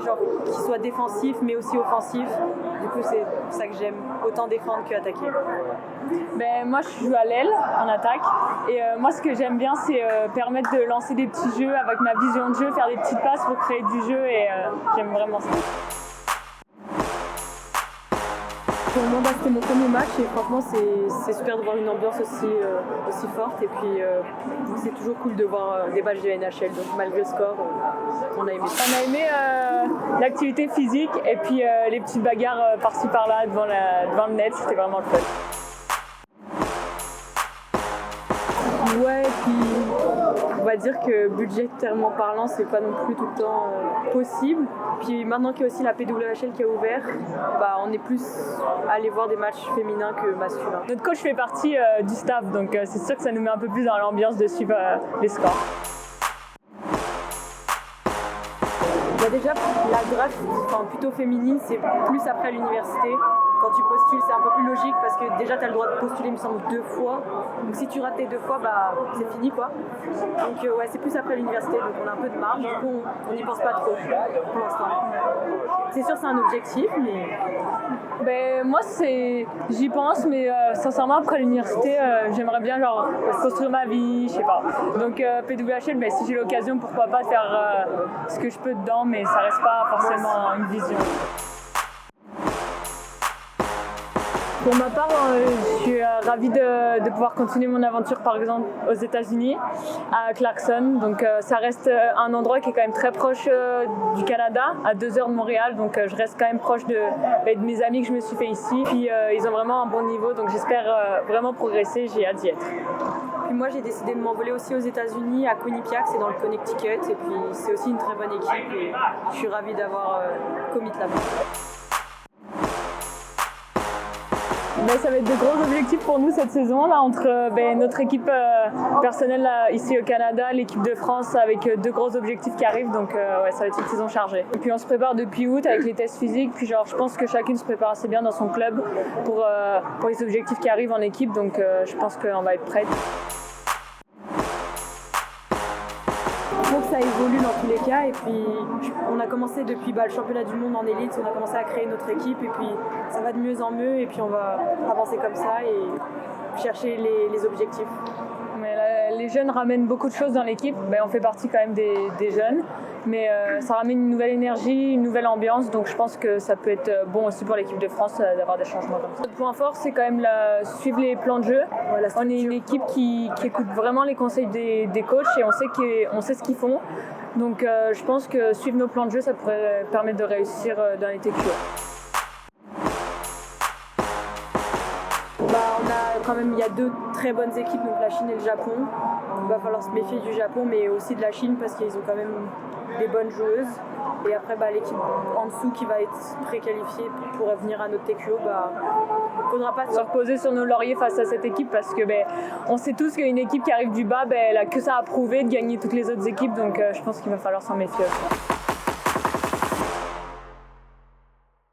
genre qui soit défensif mais aussi offensif. Du coup c'est ça que j'aime, autant défendre qu'attaquer. Moi je joue à l'aile en attaque et moi ce que j'aime bien c'est permettre de lancer des petits jeux avec ma vision de jeu, faire des petites passes pour créer du jeu et j'aime vraiment ça. Pour moi, c'était mon premier match et franchement, c'est super de voir une ambiance aussi forte. Et puis, c'est toujours cool de voir des matchs de NHL. Donc, malgré le score, on a aimé ça. On a aimé l'activité physique et puis les petites bagarres par-ci par-là devant le net. C'était vraiment le fun. Ouais, puis on va dire que budgétairement parlant, c'est pas non plus tout le temps possible. Puis maintenant qu'il y a aussi la PWHL qui a ouvert, on est plus allé voir des matchs féminins que masculins. Notre coach fait partie du staff, donc c'est sûr que ça nous met un peu plus dans l'ambiance de suivre les scores. Déjà, la draft, plutôt féminine, c'est plus après l'université. Quand tu postules, c'est un peu plus logique parce que déjà, tu as le droit de postuler, il me semble, 2 fois. Donc si tu rates tes 2 fois, c'est fini, quoi. Donc ouais, c'est plus après l'université, donc on a un peu de marge. Du coup, on n'y pense pas trop pour l'instant. C'est sûr, c'est un objectif, mais... moi, j'y pense, mais sincèrement, après l'université, j'aimerais bien construire ma vie, je sais pas. Donc PWHL, si j'ai l'occasion, pourquoi pas faire ce que je peux dedans, mais ça reste pas forcément une vision. Pour ma part, je suis ravie de pouvoir continuer mon aventure par exemple aux États-Unis, à Clarkson. Donc ça reste un endroit qui est quand même très proche du Canada, à 2 heures de Montréal. Donc je reste quand même proche de mes amis que je me suis fait ici. Puis ils ont vraiment un bon niveau, donc j'espère vraiment progresser, j'ai hâte d'y être. Puis moi j'ai décidé de m'envoler aussi aux États-Unis, à Quinnipiac, c'est dans le Connecticut. Et puis c'est aussi une très bonne équipe et je suis ravie d'avoir commit là-bas. Ça va être de gros objectifs pour nous cette saison là, entre notre équipe personnelle là, ici au Canada, l'équipe de France avec 2 gros objectifs qui arrivent, donc ça va être une saison chargée. Et puis on se prépare depuis août avec les tests physiques, puis je pense que chacune se prépare assez bien dans son club pour les objectifs qui arrivent en équipe, donc je pense qu'on va être prête. Il faut que ça évolue dans tous les cas et puis on a commencé depuis le championnat du monde en élite, on a commencé à créer notre équipe et puis ça va de mieux en mieux et puis on va avancer comme ça et chercher les objectifs. Mais les jeunes ramènent beaucoup de choses dans l'équipe, on fait partie quand même des jeunes, mais ça ramène une nouvelle énergie, une nouvelle ambiance, donc je pense que ça peut être bon aussi pour l'équipe de France d'avoir des changements comme ça. Notre point fort, c'est quand même suivre les plans de jeu. On est une équipe qui écoute vraiment les conseils des coachs et on sait ce qu'ils font, donc je pense que suivre nos plans de jeu, ça pourrait permettre de réussir dans les TQO. Il y a 2 très bonnes équipes, donc la Chine et le Japon. Il va falloir se méfier du Japon, mais aussi de la Chine parce qu'ils ont quand même des bonnes joueuses. Et après, l'équipe en dessous qui va être préqualifiée pour venir à notre TQO, faudra pas se reposer sur nos lauriers face à cette équipe parce que on sait tous qu'une équipe qui arrive du bas, elle a que ça à prouver de gagner toutes les autres équipes, donc je pense qu'il va falloir s'en méfier.